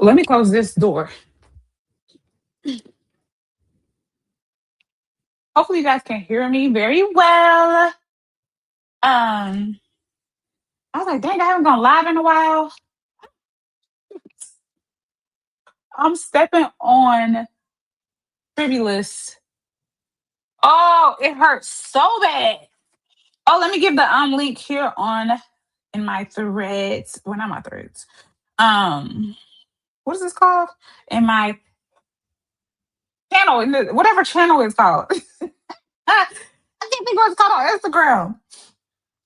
Let me close this door. Hopefully, you guys can hear me very well. Um, I was like, dang, I haven't gone live in a while. I'm stepping on Tribulus. Oh, it hurts so bad. Oh, let me give the link here on in my threads. Well, not my threads. Um, what is this called? In my channel, whatever channel it's called. I can't think what it's called on Instagram.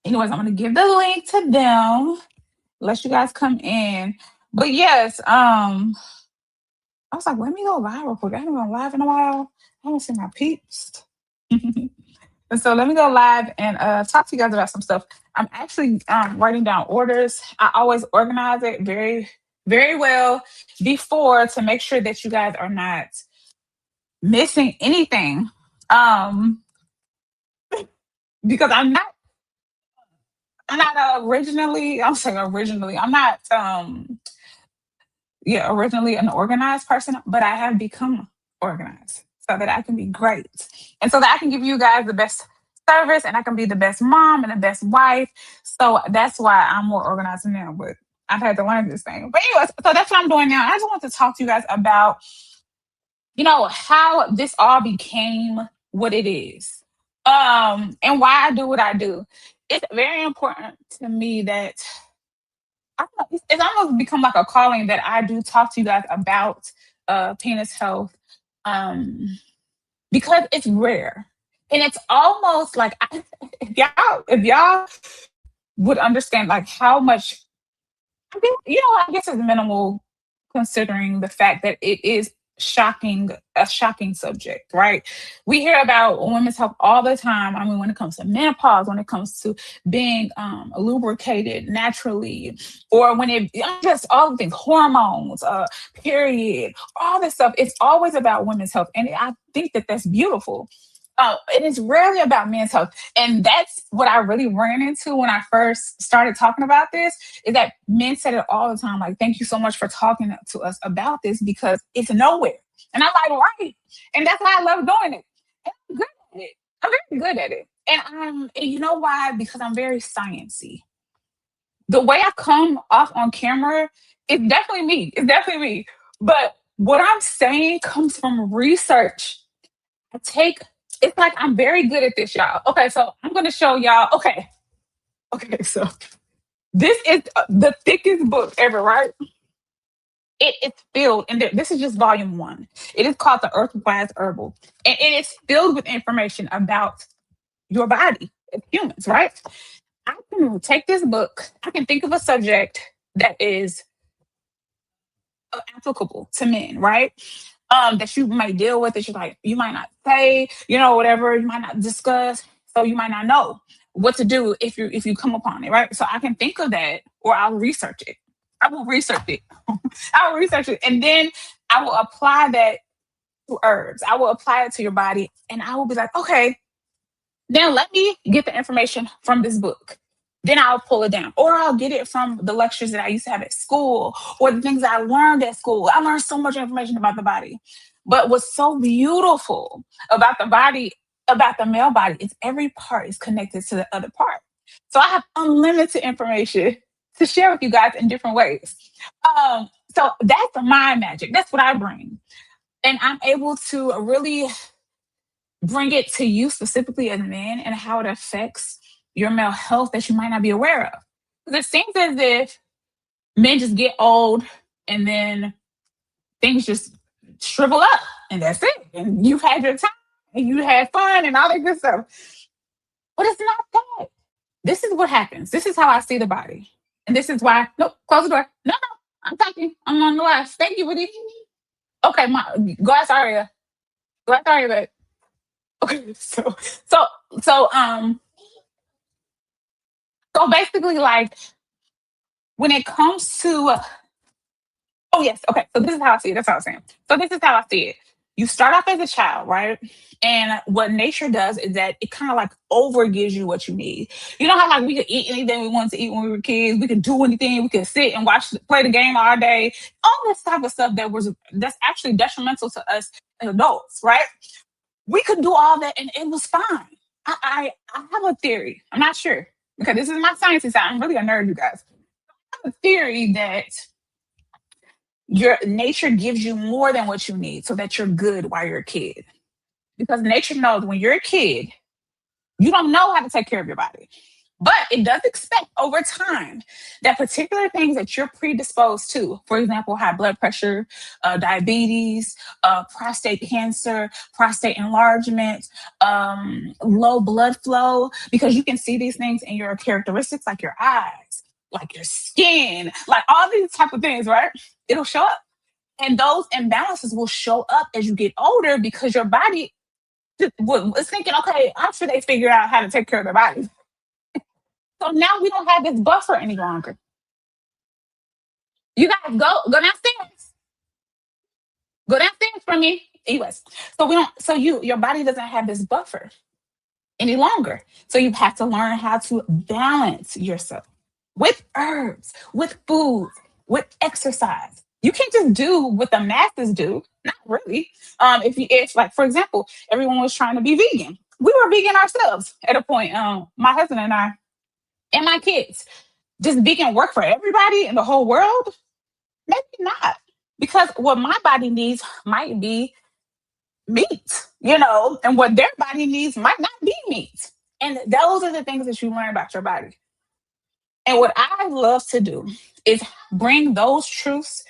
Anyways, I'm gonna give the link to them. Let you guys come in. But yes, I was like, let me go live real quick. I haven't gone live in a while. I haven't seen my peeps. And so let me go live and talk to you guys about some stuff. I'm actually writing down orders. I always organize it very, very well before to make sure that you guys are not missing anything. Because I'm not originally, I'm saying originally, I'm not originally an organized person, but I have become organized so that I can be great. And so that I can give you guys the best service and I can be the best mom and the best wife. So that's why I'm more organized now, but I've had to learn this thing. But anyways, so that's what I'm doing now. I just want to talk to you guys about, how this all became what it is. And why I do what I do. It's very important to me that it's almost become like a calling that I do talk to you guys about penis health, um, because it's rare and it's almost like if y'all would understand like how much I guess it's minimal considering the fact that it is a shocking subject, right? We hear about women's health all the time. I mean, when it comes to menopause, when it comes to being lubricated naturally, or when it just all the things, hormones, period, all this stuff. It's always about women's health, and I think that that's beautiful. And it's rarely about men's health. And that's what I really ran into when I first started talking about this, is that men said it all the time, like, thank you so much for talking to us about this because it's nowhere. And I'm like, right. And that's why I love doing it. And I'm good at it. I'm very good at it. And you know why? Because I'm very sciencey. The way I come off on camera, it's definitely me. It's definitely me. But what I'm saying comes from research. I take it's like I'm very good at this, y'all. Okay, so I'm gonna show y'all. Okay, so this is the thickest book ever, right? Is filled, and this is just volume one. It is called the Earthwise Herbal, and it is filled with information about your body as humans, right? I can take this book. I can think of a subject that is applicable to men, right? That you might deal with, that you might not say, whatever, you might not discuss, so you might not know what to do if you come upon it, right? So I can think of that, or I'll research it. I will research it. I will research it, and then I will apply that to herbs. I will apply it to your body, and I will be like, okay, then let me get the information from this book. Then I'll pull it down, or I'll get it from the lectures that I used to have at school, or the things that I learned at school. I learned so much information about the body. But what's so beautiful about the body, about the male body, is every part is connected to the other part. So I have unlimited information to share with you guys in different ways. So that's my magic. That's what I bring. And I'm able to really bring it to you specifically as men and how it affects your male health that you might not be aware of. Because it seems as if men just get old and then things just shrivel up and that's it. And you've had your time and you had fun and all that good stuff. But it's not that. This is what happens. This is how I see the body. And this is why, nope, close the door. No, I'm talking. I'm on the last. Thank you, Woody. Okay, go ask Aria. Go ask Aria, but okay, so so um so basically, like, when it comes to, oh yes, okay. So this is how I see it. That's what I was saying. So this is how I see it. You start off as a child, right? And what nature does is that it kind of like over gives you what you need. You know how like we could eat anything we wanted to eat when we were kids. We could do anything. We could sit and watch, play the game all day. All this type of stuff that's actually detrimental to us as adults, right? We could do all that and it was fine. I have a theory. I'm not sure because this is my sciencey side. I'm really a nerd, you guys. I have a theory that your nature gives you more than what you need so that you're good while you're a kid. Because nature knows when you're a kid, you don't know how to take care of your body. But it does expect over time that particular things that you're predisposed to, for example, high blood pressure, diabetes, prostate cancer, prostate enlargement, low blood flow, because you can see these things in your characteristics like your eyes, like your skin, like all these type of things, right? It'll show up. And those imbalances will show up as you get older because your body is thinking, okay, I'm sure they figured out how to take care of their body. So now we don't have this buffer any longer. You guys go downstairs. Go downstairs for me. Anyways, so we don't so your body doesn't have this buffer any longer. So you have to learn how to balance yourself with herbs, with food, with exercise. You can't just do what the masses do. Not really. If like for example, everyone was trying to be vegan. We were vegan ourselves at a point. My husband and I and my kids. Does vegan work for everybody in the whole world? Maybe not. Because what my body needs might be meat, and what their body needs might not be meat. And those are the things that you learn about your body. And what I love to do is bring those truths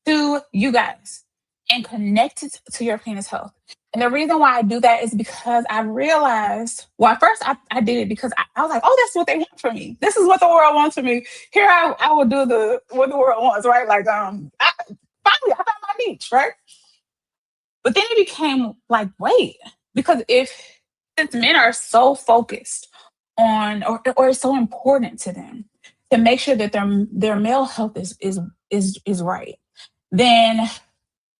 to you guys and connect it to your penis health. And the reason why I do that is because I realized, well, at first I did it because I was like, oh, that's what they want from me. This is what the world wants from me. Here I will do what the world wants, right? Like, finally I found my niche, right? But then it became like, wait, because since men are so focused on, or it's so important to them to make sure that their male health is right, then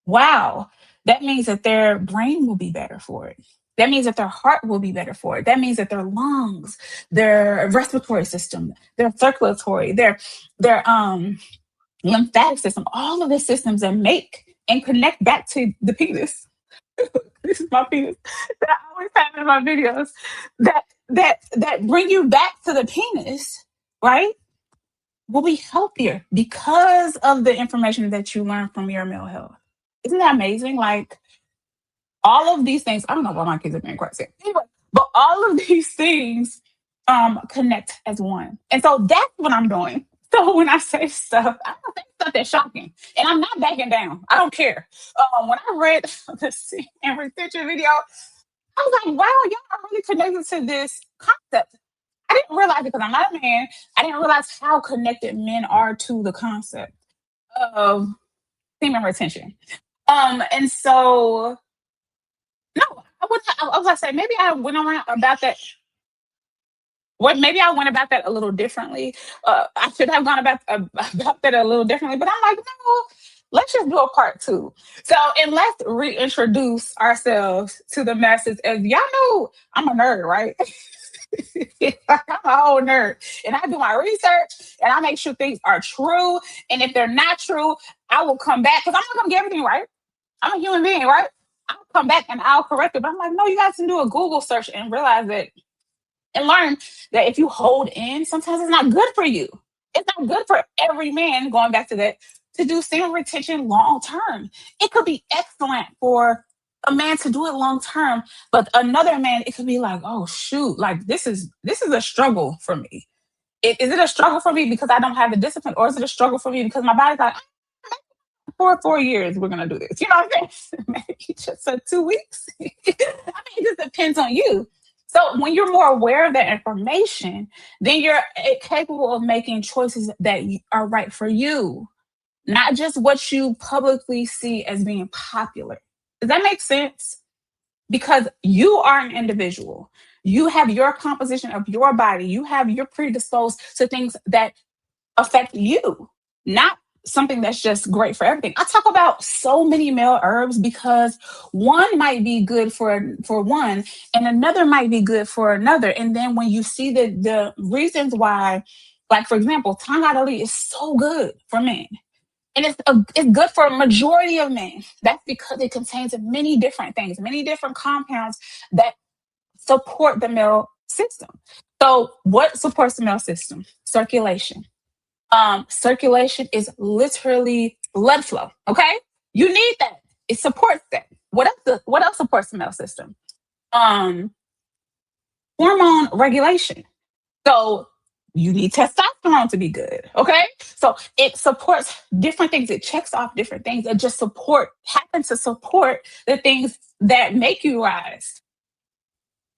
wow, that means that their brain will be better for it. That means that their heart will be better for it. That means that their lungs, their respiratory system, their circulatory, their lymphatic system, all of the systems that make and connect back to the penis. This is my penis that I always have in my videos that bring you back to the penis, right? Will be healthier because of the information that you learn from your male health. Isn't that amazing? Like all of these things, I don't know why my kids are being quite sick. Anyway, but all of these things connect as one. And so that's what I'm doing. So when I say stuff, I don't say stuff that's shocking. And I'm not backing down. I don't care. When I read the and retention video, I was like, wow, y'all are really connected to this concept. I didn't realize it because I'm not a man. I didn't realize how connected men are to the concept of semen retention. And so no, I was like, say maybe I went around about that. What maybe I went about that a little differently. I should have gone about that a little differently, but I'm like, no, let's just do a part two. So, and let's reintroduce ourselves to the masses. As y'all know, I'm a nerd, right? I'm a whole nerd, and I do my research, and I make sure things are true. And if they're not true, I will come back because I'm not gonna get everything right. I'm a human being, right? I'll come back and I'll correct it. But I'm like, no, you guys can do a Google search and realize that and learn that if you hold in, sometimes it's not good for you. It's not good for every man, going back to that, to do semen retention long term. It could be excellent for a man to do it long term, but another man, it could be like, oh shoot, like this is a struggle for me. Is it a struggle for me because I don't have the discipline, or is it a struggle for me because my body's like, for 4 years we're gonna do this? You know what I'm saying? Maybe just 2 weeks. I mean, it just depends on you. So when you're more aware of that information, then you're capable of making choices that are right for you, not just what you publicly see as being popular. Does that make sense? Because you are an individual. You have your composition of your body. You're predisposed to things that affect you, not something that's just great for everything. I talk about so many male herbs because one might be good for one and another might be good for another. And then when you see the reasons why, like for example, Tangadali is so good for men. And it's good for a majority of men. That's because it contains many different things, many different compounds that support the male system. So what supports the male system? Circulation. Circulation is literally blood flow. Okay, you need that. It supports that. What else supports the male system? Um, Hormone regulation. So you need testosterone to be good. Okay, so it supports different things. It checks off different things. It just happen to support the things that make you rise.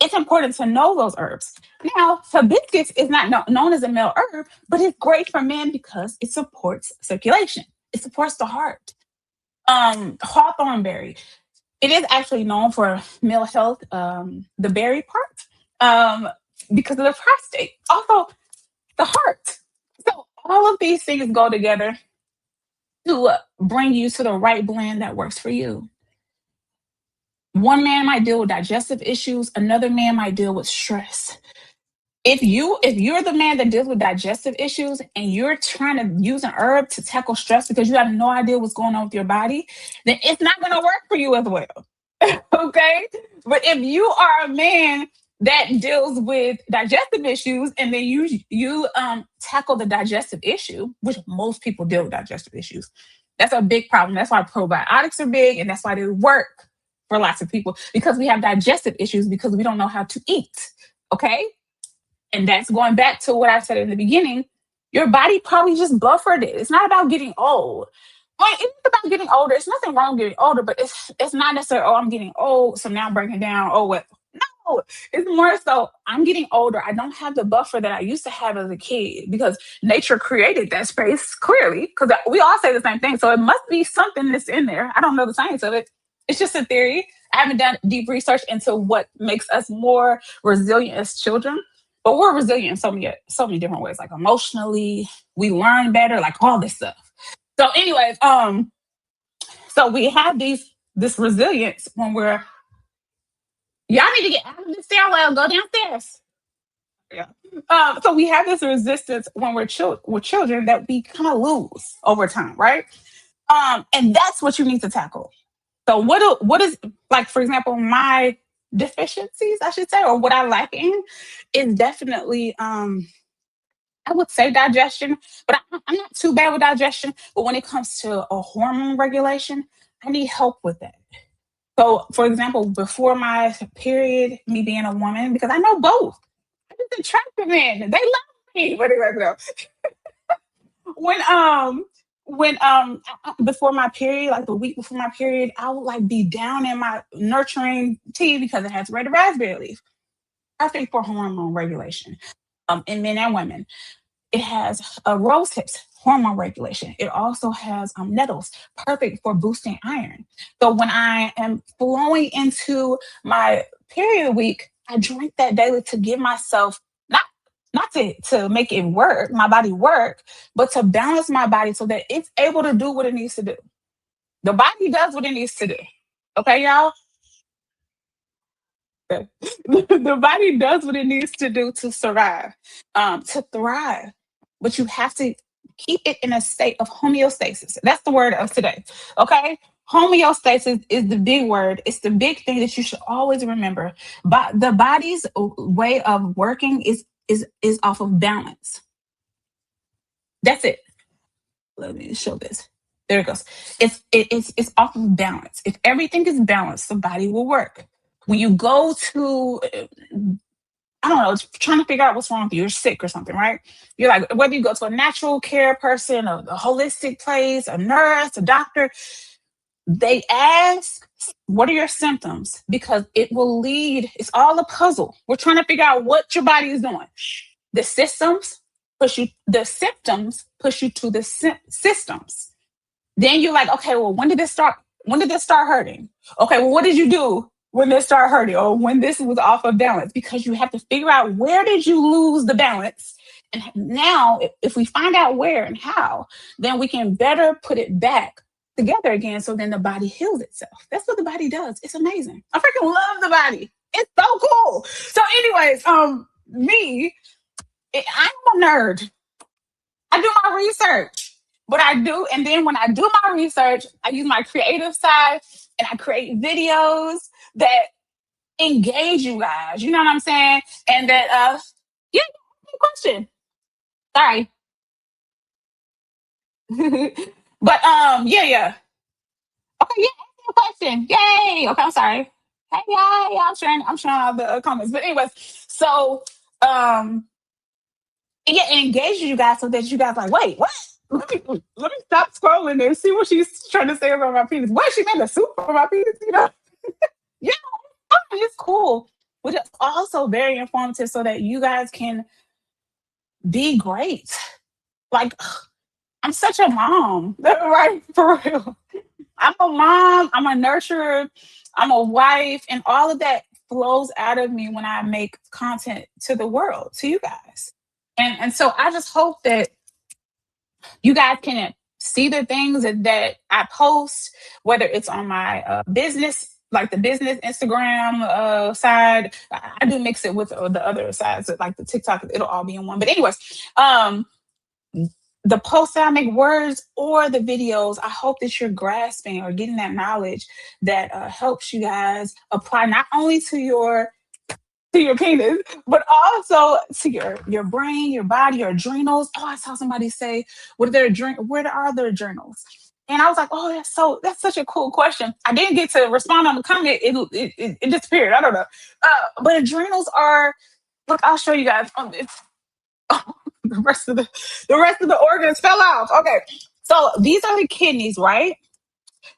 It's important to know those herbs. Now, hibiscus is not known as a male herb, but it's great for men because it supports circulation. It supports the heart. Hawthorn berry. It is actually known for male health, the berry part, because of the prostate. Also, the heart. So all of these things go together to bring you to the right blend that works for you. One man might deal with digestive issues, another man might deal with stress. If you're the man that deals with digestive issues and you're trying to use an herb to tackle stress because you have no idea what's going on with your body, then it's not going to work for you as well. Okay, but if you are a man that deals with digestive issues and then you tackle the digestive issue, which most people deal with digestive issues, that's a big problem. That's why probiotics are big and that's why they work for lots of people, because we have digestive issues because we don't know how to eat. Okay, and that's going back to what I said in the beginning. Your body probably just buffered it. It's not about getting old. Well, it's about getting older. It's nothing wrong with getting older, but it's not necessarily, oh, I'm getting old, so now I'm breaking down. Oh, what? No, it's more so I'm getting older. I don't have the buffer that I used to have as a kid because nature created that space clearly. Because we all say the same thing, so it must be something that's in there. I don't know the science of it. It's just a theory. I haven't done deep research into what makes us more resilient as children, but we're resilient in so many different ways, like emotionally, we learn better, like all this stuff. So, anyways, so we have this resilience when we're y'all need to get out of the stairwell, go downstairs. Yeah. So we have this resistance when we're children that we kind of lose over time, right? And that's what you need to tackle. So what is, like for example, my deficiencies, I should say, or what I lack in is definitely I would say digestion, but I'm not too bad with digestion. But when it comes to a hormone regulation, I need help with that. So, for example, before my period, me being a woman, because I know both, I'm just attractive men. They love me. But anyway, no. when before my period, like the week before my period, I would like be down in my nurturing tea because it has red raspberry leaf. Perfect for hormone regulation, in men and women. It has rose hips, hormone regulation. It also has nettles, perfect for boosting iron. So when I am flowing into my period week, I drink that daily to give myself not to make it work, my body work, but to balance my body so that it's able to do what it needs to do. The body does what it needs to do. Okay, y'all? Okay. The body does what it needs to do to survive, to thrive. But you have to keep it in a state of homeostasis. That's the word of today. Okay. Homeostasis is the big word. It's the big thing that you should always remember. But the body's way of working is off of balance. That's it. Let me show this. There it goes. It's off of balance. If everything is balanced, the body will work. When you go to I don't know, trying to figure out what's wrong with you, you're sick or something, right? You're like, whether you go to a natural care person, a holistic place, a nurse, a doctor, they ask, what are your symptoms? Because it will lead, it's all a puzzle. We're trying to figure out what your body is doing. The symptoms push you to the systems. Then you're like, okay, well, when did this start? When did this start hurting? Okay, well, what did you do when this started hurting or when this was off of balance? Because you have to figure out where did you lose the balance And now, if we find out where and how, then we can better put it back together again. So then the body heals itself. That's what the body does. It's amazing. I freaking love the body. It's so cool. So, anyways, me, I'm a nerd. I do my research. But I do, and then when I do my research, I use my creative side and I create videos that engage you guys. You know what I'm saying? And that yeah, good question. Sorry. But yeah. Okay, yeah, ask me a question. Yay. Okay, I'm sorry. Hey, yeah, I'm sharing all the comments. But anyways, so yeah, it engages you guys so that you guys like, wait, what? Let me stop scrolling and see what she's trying to say about my penis. What, she made a soup for my penis, you know? Yeah, it's cool. But it's also very informative so that you guys can be great. Like, I'm such a mom, right? For real. I'm a mom, I'm a nurturer, I'm a wife, and all of that flows out of me when I make content to the world, to you guys. And so I just hope that you guys can see the things that I post, whether it's on my business, like the business Instagram side. I do mix it with the other sides, like the TikTok. It'll all be in one. But anyways, um, the posts that I make, words or the videos, I hope that you're grasping or getting that knowledge that helps you guys apply not only to your penis, but also to your brain, your body, your adrenals. Oh, I saw somebody say, where are their adrenals? And I was like, oh, that's such a cool question. I didn't get to respond on the comment. It disappeared. I don't know. But adrenals are, look, I'll show you guys. The rest of the organs fell off. Okay. So these are the kidneys, right?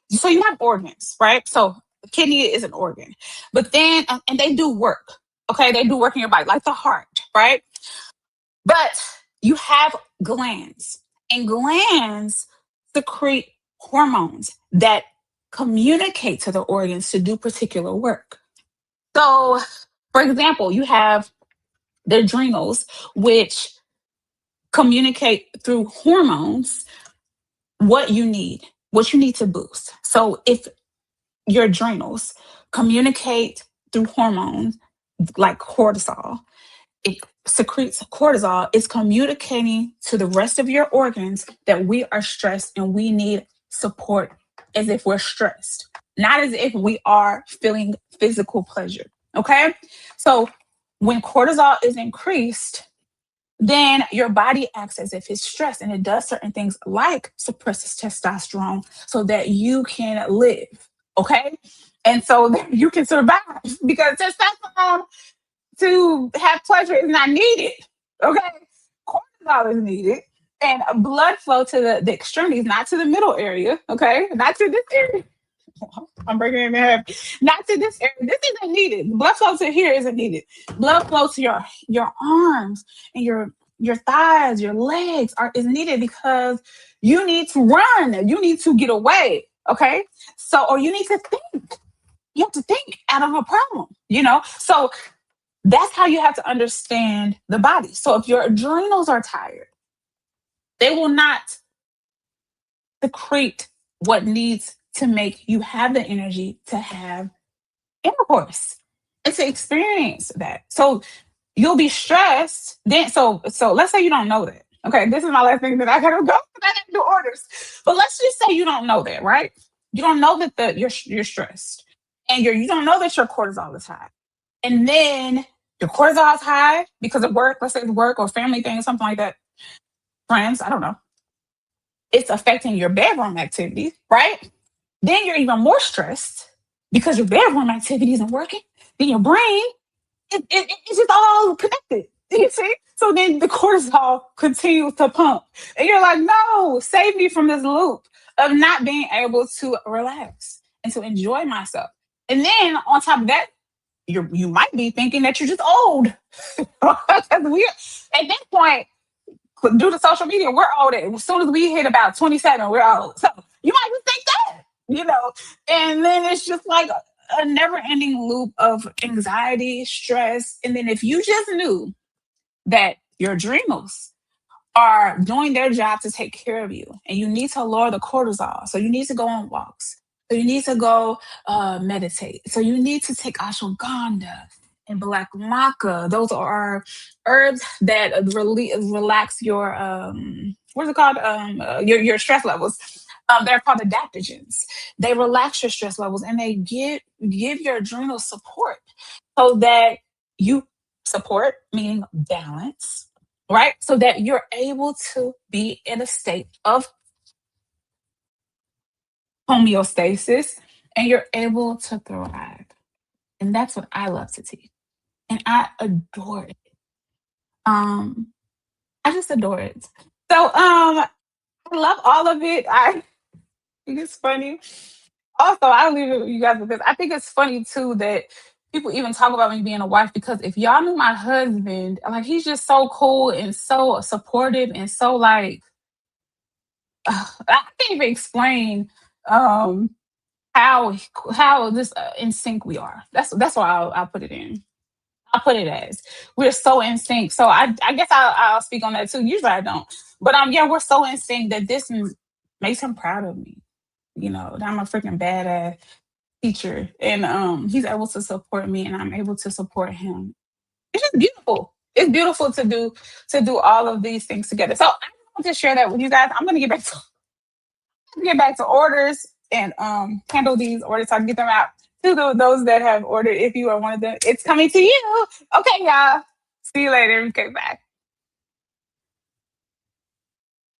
So you have organs, right? So the kidney is an organ, but then and they do work. Okay, they do work in your body, like the heart, right? But you have glands, and glands secrete hormones that communicate to the organs to do particular work. So, for example, you have the adrenals, which communicate through hormones what you need to boost. So, if your adrenals communicate through hormones like cortisol. It secretes cortisol. It's communicating to the rest of your organs that we are stressed and we need support as if we're stressed, not as if we are feeling physical pleasure. Okay. So when cortisol is increased, then your body acts as if it's stressed and it does certain things like suppresses testosterone so that you can live. Okay. And so that you can survive because testosterone to have pleasure is not needed. Okay. Cortisol is needed. And blood flow to the extremities, not to the middle area. Okay. Not to this area. I'm breaking it in half. Not to this area. This isn't needed. Blood flow to here isn't needed. Blood flow to your arms and your thighs, your legs is needed because you need to run. You need to get away. Okay. So, or you need to think. You have to think out of a problem. So that's how you have to understand the body. So if your adrenals are tired, they will not secrete what needs to make you have the energy to have intercourse and to experience that. So you'll be stressed. Then so let's say you don't know that. Okay, this is my last thing that I gotta go. I gotta do orders. But let's just say you don't know that, right? You don't know that you're stressed, and you don't know that your cortisol is high, and then your cortisol is high because of work. Let's say it's work or family thing, something like that. Friends, I don't know. It's affecting your bedroom activity, right? Then you're even more stressed because your bedroom activity isn't working. Then your brain, it's just all connected. You see? So then the cortisol continues to pump. And you're like, no, save me from this loop of not being able to relax and to enjoy myself. And then on top of that, you might be thinking that you're just old. At this point, due to social media, we're old. As soon as we hit about 27, we're old. So you might just think that. And then it's just like a never ending loop of anxiety, stress. And then if you just knew that your adrenals are doing their job to take care of you, and you need to lower the cortisol. So you need to go on walks. So you need to go meditate. So you need to take ashwagandha and black maca. Those are herbs that relax your what's it called? Your stress levels. They're called adaptogens. They relax your stress levels and they give your adrenals support so that you support, meaning balance, right? So that you're able to be in a state of homeostasis and you're able to thrive. And that's what I love to teach. And I adore it. Um, I just adore it. So I love all of it. I think it's funny. Also, I'll leave it with you guys with this. I think it's funny too that people even talk about me being a wife because if y'all knew my husband, like he's just so cool and so supportive and so like I can't even explain um how how this in sync we are. That's why I'll put it in. I'll put it as we're so in sync. So I guess I'll speak on that too. Usually I don't, but yeah, we're so in sync that makes him proud of me. You know, that I'm a freaking badass teacher, and he's able to support me, and I'm able to support him. It's just beautiful. It's beautiful to do all of these things together. So I want to share that with you guys. I'm gonna get back to orders and handle these orders so I can get them out to those that have ordered. If you are one of them, it's coming to you. Okay, y'all. See you later. Okay, bye.